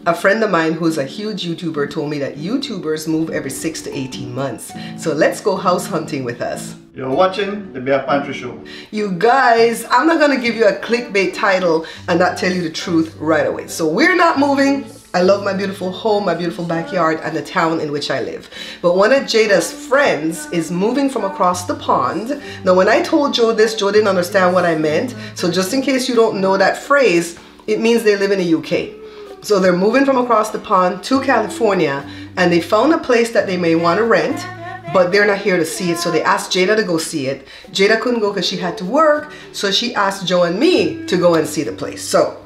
A friend of mine who's a huge YouTuber told me that YouTubers move every 6 to 18 months. So let's go house hunting with us. You're watching the Bear Pantry Show. You guys, I'm not gonna give you a clickbait title and not tell you the truth right away. So we're not moving. I love my beautiful home, my beautiful backyard, and the town in which I live. But one of Jada's friends is moving from across the pond. Now when I told Joe this, Joe didn't understand what I meant. So just in case you don't know that phrase, it means they live in the UK. So they're moving from across the pond to California, and they found a place that they may want to rent, but they're not here to see it. So they asked Jada to go see it. Jada couldn't go because she had to work, so she asked Joe and me to go and see the place. So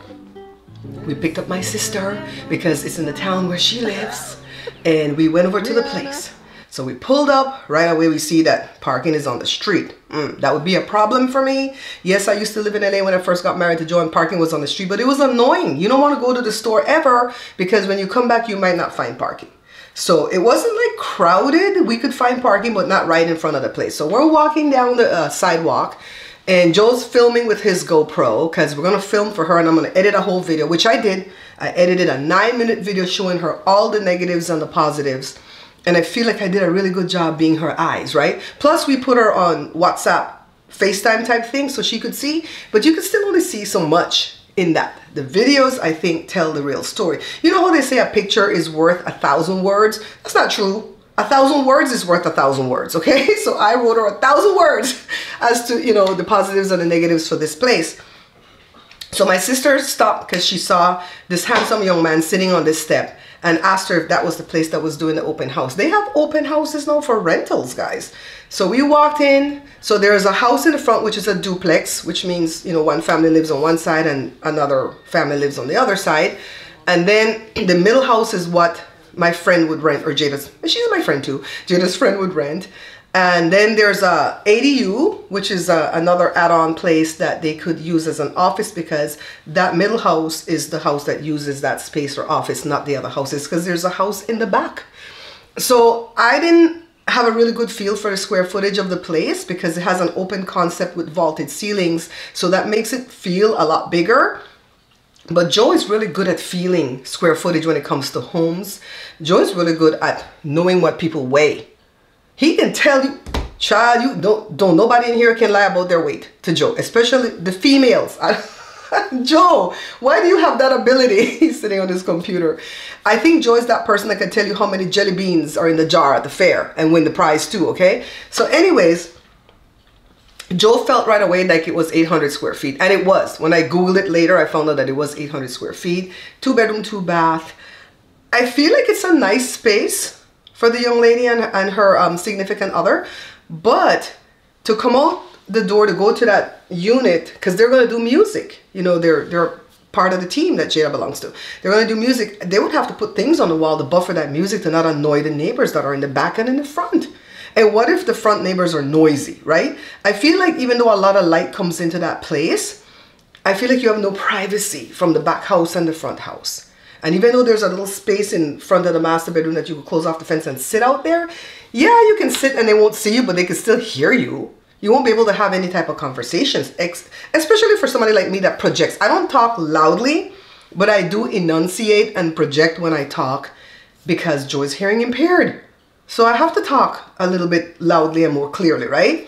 we picked up my sister because it's in the town where she lives, and we went over to the place. So we pulled up, right away we see that parking is on the street. That would be a problem for me. Yes, I used to live in LA when I first got married to Joe, and parking was on the street, but it was annoying. You don't want to go to the store ever because when you come back, you might not find parking. So it wasn't like crowded. We could find parking, but not right in front of the place. So we're walking down the sidewalk, and Joe's filming with his GoPro because we're going to film for her, and I'm going to edit a whole video, which I did. I edited a 9-minute video showing her all the negatives and the positives. And I feel like I did a really good job being her eyes, right? Plus we put her on WhatsApp, FaceTime type thing so she could see, but you can still only see so much in that. The videos, I think, tell the real story. You know how they say a picture is worth 1,000 words? That's not true. 1,000 words is worth 1,000 words, okay? So I wrote her 1,000 words as to, you know, the positives and the negatives for this place. So my sister stopped because she saw this handsome young man sitting on this step and asked her if that was the place that was doing the open house. They have open houses now for rentals, guys. So we walked in. So there's a house in the front, which is a duplex, which means, you know, one family lives on one side and another family lives on the other side. And then the middle house is what my friend would rent, or Jada's, she's my friend too, Jada's friend would rent. And then there's a ADU, which is another add-on place that they could use as an office, because that middle house is the house that uses that space for office, not the other houses, because there's a house in the back. So I didn't have a really good feel for the square footage of the place because it has an open concept with vaulted ceilings. So that makes it feel a lot bigger. But Joe is really good at feeling square footage when it comes to homes. Joe is really good at knowing what people weigh. He can tell you, child, you don't nobody in here can lie about their weight to Joe, especially the females. Joe, why do you have that ability? He's sitting on his computer. I think Joe is that person that can tell you how many jelly beans are in the jar at the fair and win the prize too, okay? So anyways, Joe felt right away like it was 800 square feet, and it was. When I Googled it later, I found out that it was 800 square feet, 2-bedroom, 2-bath. I feel like it's a nice space for the young lady and her significant other, but to come out the door to go to that unit, because they're going to do music, you know, they're part of the team that Jada belongs to. They're going to do music. They would have to put things on the wall to buffer that music to not annoy the neighbors that are in the back and in the front. And what if the front neighbors are noisy, right? I feel like even though a lot of light comes into that place, I feel like you have no privacy from the back house and the front house. And even though there's a little space in front of the master bedroom that you could close off the fence and sit out there, yeah, you can sit and they won't see you, but they can still hear you. You won't be able to have any type of conversations, especially for somebody like me that projects. I don't talk loudly, but I do enunciate and project when I talk because Joe is hearing impaired. So I have to talk a little bit loudly and more clearly, right?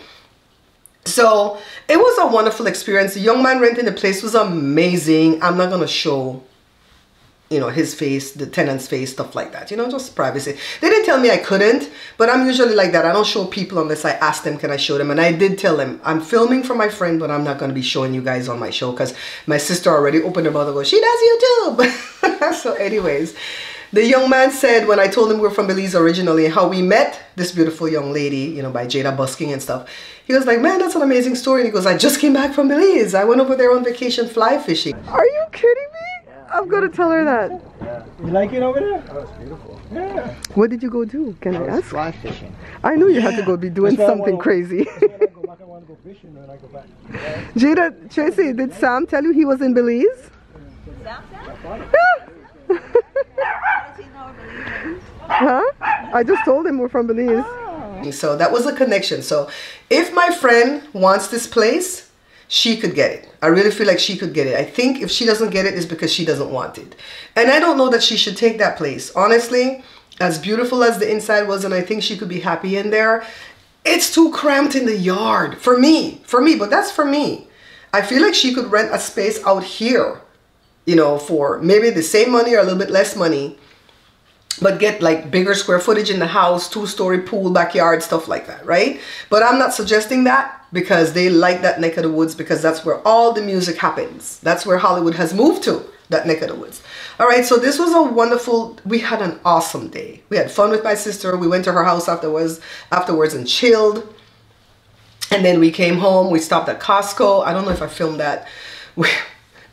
So it was a wonderful experience. The young man renting the place was amazing. I'm not going to show, you know, his face, the tenant's face, stuff like that, you know, just privacy. They didn't tell me I couldn't, but I'm usually like that. I don't show people unless I ask them, can I show them? And I did tell them, I'm filming for my friend, but I'm not going to be showing you guys on my show because my sister already opened her mouth and goes, she does YouTube. So anyways, the young man said, when I told him we're from Belize originally, how we met this beautiful young lady, you know, by Jada busking and stuff, he was like, man, that's an amazing story. And he goes, I just came back from Belize. I went over there on vacation fly fishing. Are you kidding me? I'm going to tell her that. Yeah. You like it over there? Oh, it's beautiful. Yeah. What did you go do? Can I ask? Fly fishing. I knew you had to go be doing something crazy. That's when I go back, I want to go fishing and I go back. Yeah. Jada, Tracy, did Sam tell you he was in Belize? Sam? Yeah. Huh? I just told him we're from Belize. Oh. So that was a connection. So if my friend wants this place, she could get it. I really feel like she could get it. I think if she doesn't get it, it's because she doesn't want it. And I don't know that she should take that place. Honestly, as beautiful as the inside was, and I think she could be happy in there, it's too cramped in the yard for me, but that's for me. I feel like she could rent a space out here, you know, for maybe the same money or a little bit less money, but get like bigger square footage in the house, 2-story pool, backyard, stuff like that, right? But I'm not suggesting that, because they like that neck of the woods, because that's where all the music happens. That's where Hollywood has moved to, that neck of the woods. All right, so this was a wonderful, we had an awesome day. We had fun with my sister. We went to her house afterwards and chilled. And then we came home. We stopped at Costco. I don't know if I filmed that.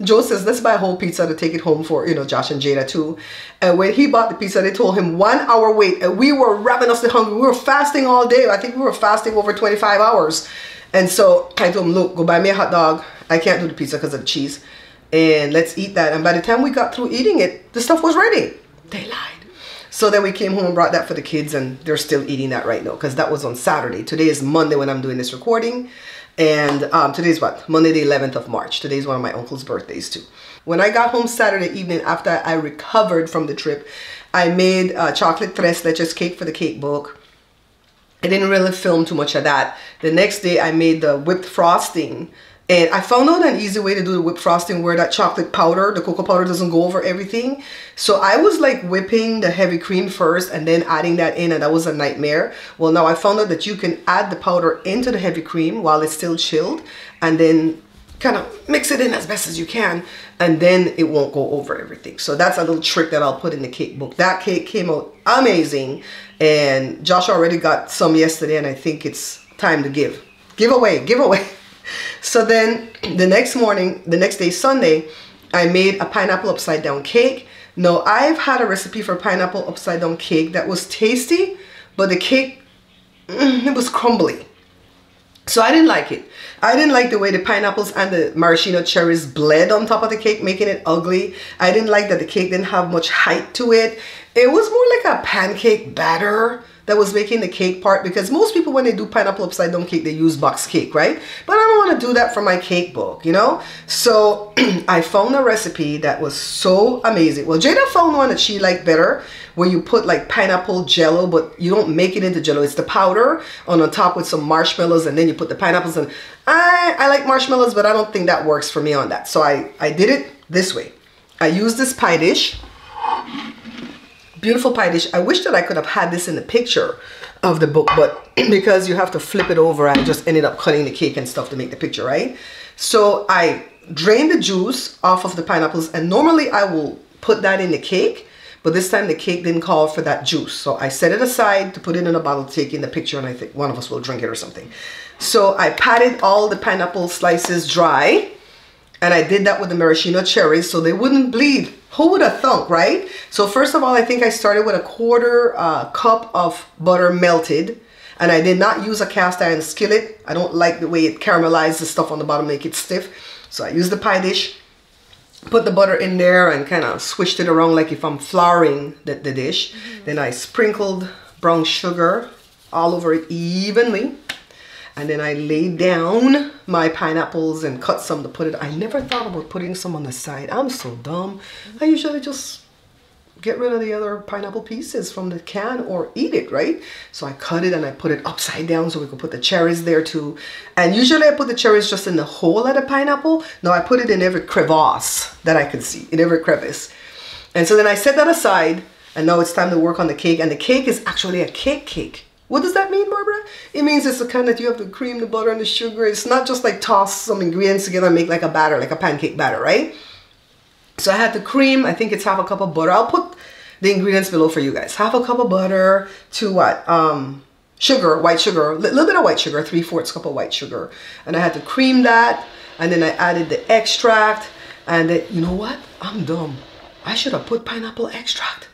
Joe says, let's buy a whole pizza to take it home for, you know, Josh and Jada too. And when he bought the pizza, they told him 1 hour wait. And we were ravenously hungry. We were fasting all day. I think we were fasting over 25 hours. And so I told him, look, go buy me a hot dog. I can't do the pizza because of the cheese. And let's eat that. And by the time we got through eating it, the stuff was ready. They lied. So then we came home and brought that for the kids, and they're still eating that right now, because that was on Saturday. Today is Monday when I'm doing this recording. And today's what? Monday the 11th of March. Today's one of my uncle's birthdays too. When I got home Saturday evening after I recovered from the trip, I made chocolate tres leches cake for the cake book. I didn't really film too much of that. The next day I made the whipped frosting, and I found out an easy way to do the whipped frosting where that chocolate powder, the cocoa powder, doesn't go over everything. So I was like whipping the heavy cream first and then adding that in, and that was a nightmare. Well, now I found out that you can add the powder into the heavy cream while it's still chilled, and then kind of mix it in as best as you can, and then it won't go over everything. So that's a little trick that I'll put in the cake book. That cake came out amazing, and Josh already got some yesterday, and I think it's time to give away. So then the next morning, the next day, Sunday, I made a pineapple upside down cake. Now, I've had a recipe for pineapple upside down cake that was tasty, but the cake, it was crumbly. So I didn't like it. I didn't like the way the pineapples and the maraschino cherries bled on top of the cake, making it ugly. I didn't like that the cake didn't have much height to it. It was more like a pancake batter that was making the cake part, because most people, when they do pineapple upside down cake, they use box cake, right? But I don't want to do that for my cake book, you know? So I found a recipe that was so amazing. Well, Jada found one that she liked better, where you put like pineapple jello, but you don't make it into jello. It's the powder on top with some marshmallows, and then you put the pineapples in. I like marshmallows, but I don't think that works for me on that. So I did it this way. I used this pie dish. Beautiful pie dish. I wish that I could have had this in the picture of the book, but because you have to flip it over, I just ended up cutting the cake and stuff to make the picture, right? So I drained the juice off of the pineapples, and normally I will put that in the cake, but this time the cake didn't call for that juice. So I set it aside to put it in a bottle to take in the picture, and I think one of us will drink it or something. So I patted all the pineapple slices dry, and I did that with the maraschino cherries so they wouldn't bleed. Who would have thunk, right? So first of all, I think I started with a 1/4 cup of butter melted, and I did not use a cast iron skillet. I don't like the way it caramelizes the stuff on the bottom, make it stiff. So I used the pie dish, put the butter in there, and kind of swished it around like if I'm flouring the dish. Then I sprinkled brown sugar all over it evenly. And then I laid down my pineapples and cut some to put it. I never thought about putting some on the side. I'm so dumb. I usually just get rid of the other pineapple pieces from the can or eat it, right? So I cut it and I put it upside down so we could put the cherries there too. And usually I put the cherries just in the hole of the pineapple. No, I put it in every crevasse that I could see, in every crevice. And so then I set that aside, and now it's time to work on the cake. And the cake is actually a cake. What does that mean, Barbara? It means it's the kind that you have the cream, the butter, and the sugar. It's not just like toss some ingredients together and make like a batter, like a pancake batter, right? So I had the cream. I think it's 1/2 cup of butter. I'll put the ingredients below for you guys. 1/2 cup of butter to what? Sugar, white sugar, a little bit of white sugar, 3/4 cup of white sugar. And I had to cream that. And then I added the extract. And then, you know what? I'm dumb. I should have put pineapple extract.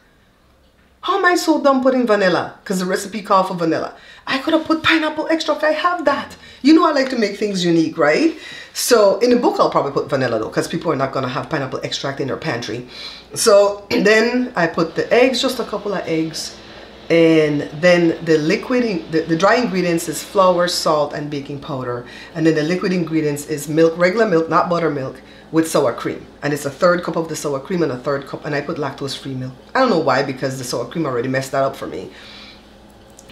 How am I so dumb putting vanilla? Because the recipe called for vanilla. I could have put pineapple extract. I have that. You know I like to make things unique, right? So in the book, I'll probably put vanilla though, because people are not going to have pineapple extract in their pantry. So then I put the eggs, just a couple of eggs. And then the dry ingredients is flour, salt, and baking powder. And then the liquid ingredients is milk, regular milk, not buttermilk, with sour cream. And it's a third cup of the sour cream and a third cup, and I put lactose-free milk. I don't know why, because the sour cream already messed that up for me.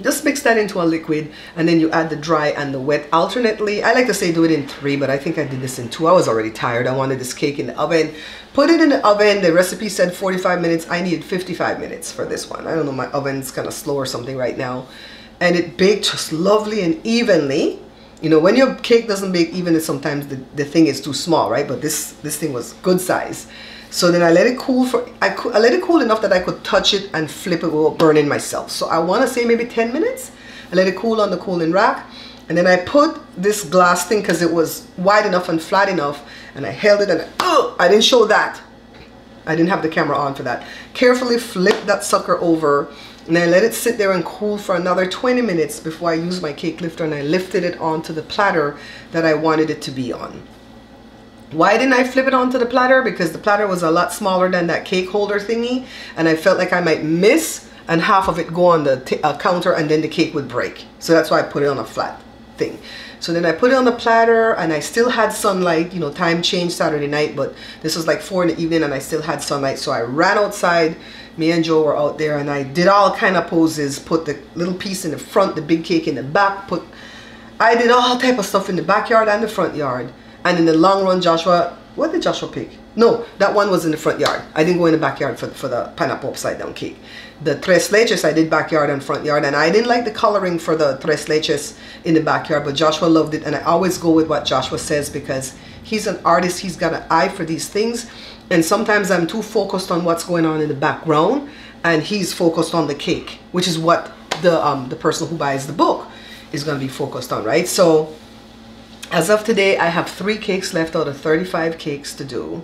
Just mix that into a liquid, and then you add the dry and the wet alternately. I like to say do it in 3, but I think I did this in 2. I was already tired. I wanted this cake in the oven. Put it in the oven. The recipe said 45 minutes. I needed 55 minutes for this one. I don't know, my oven's kind of slow or something right now. And it baked just lovely and evenly. You know, when your cake doesn't bake evenly, sometimes the thing is too small, right? But this thing was good size. So then I let it cool I let it cool enough that I could touch it and flip it without burning myself. So I want to say maybe 10 minutes. I let it cool on the cooling rack. And then I put this glass thing, because it was wide enough and flat enough, and I held it, and I didn't show that. I didn't have the camera on for that. Carefully flip that sucker over, and I let it sit there and cool for another 20 minutes before I used my cake lifter, and I lifted it onto the platter that I wanted it to be on. Why didn't I flip it onto the platter? Because the platter was a lot smaller than that cake holder thingy, and I felt like I might miss and half of it go on the counter, and then the cake would break. So that's why I put it on a flat thing. So then I put it on the platter, and I still had sunlight. You know, time changed Saturday night, but this was like 4 in the evening and I still had sunlight. So I ran outside. Me and Joe were out there, and I did all kind of poses. Put the little piece in the front, the big cake in the back. I did all type of stuff in the backyard and the front yard. And in the long run, Joshua, what did Joshua pick? No, that one was in the front yard. I didn't go in the backyard for the pineapple upside down cake. The tres leches I did backyard and front yard, and I didn't like the coloring for the tres leches in the backyard, but Joshua loved it, and I always go with what Joshua says because he's an artist. He's got an eye for these things, and sometimes I'm too focused on what's going on in the background, and he's focused on the cake, which is what the person who buys the book is going to be focused on, right? So as of today, I have 3 cakes left out of 35 cakes to do.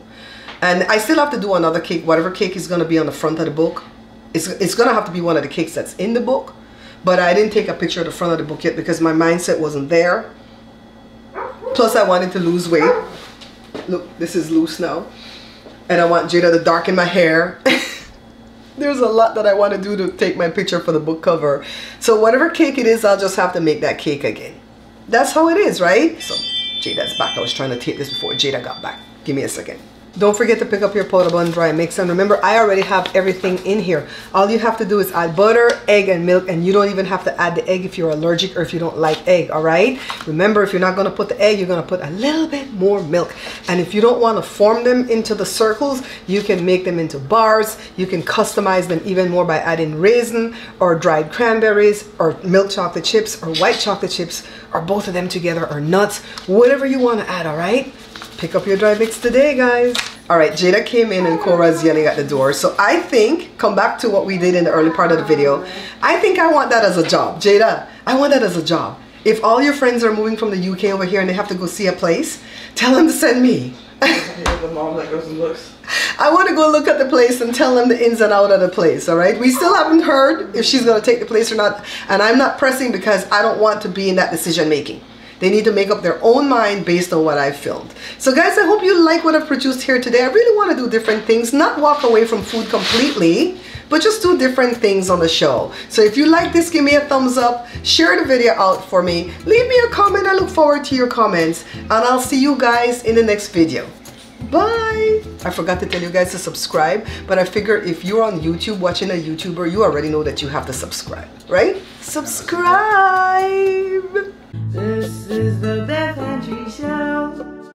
And I still have to do another cake. Whatever cake is going to be on the front of the book, it's going to have to be one of the cakes that's in the book. But I didn't take a picture of the front of the book yet because my mindset wasn't there. Plus, I wanted to lose weight. Look, this is loose now. And I want Jada to darken my hair. There's a lot that I want to do to take my picture for the book cover. So whatever cake it is, I'll just have to make that cake again. That's how it is, right? So Jada's back. I was trying to tape this before Jada got back. Give me a second. Don't forget to pick up your potable and dry mix. And remember, I already have everything in here. All you have to do is add butter, egg, and milk. And you don't even have to add the egg if you're allergic or if you don't like egg, all right? Remember, if you're not going to put the egg, you're going to put a little bit more milk. And if you don't want to form them into the circles, you can make them into bars. You can customize them even more by adding raisin or dried cranberries or milk chocolate chips or white chocolate chips or both of them together or nuts, whatever you want to add, all right? Pick up your dry mix today, guys. All right, Jada came in and Cora's yelling at the door. So I think, come back to what we did in the early part of the video. I think I want that as a job. Jada, I want that as a job. If all your friends are moving from the UK over here and they have to go see a place, tell them to send me. The mom that goes and looks. I want to go look at the place and tell them the ins and outs of the place, all right? We still haven't heard if she's going to take the place or not. And I'm not pressing because I don't want to be in that decision making. They need to make up their own mind based on what I've filmed. So guys, I hope you like what I've produced here today. I really want to do different things, not walk away from food completely, but just do different things on the show. So if you like this, give me a thumbs up, share the video out for me, leave me a comment. I look forward to your comments, and I'll see you guys in the next video. Bye! I forgot to tell you guys to subscribe, but I figure if you're on YouTube watching a YouTuber, you already know that you have to subscribe, right? Subscribe! This is the Beth Andrews Show.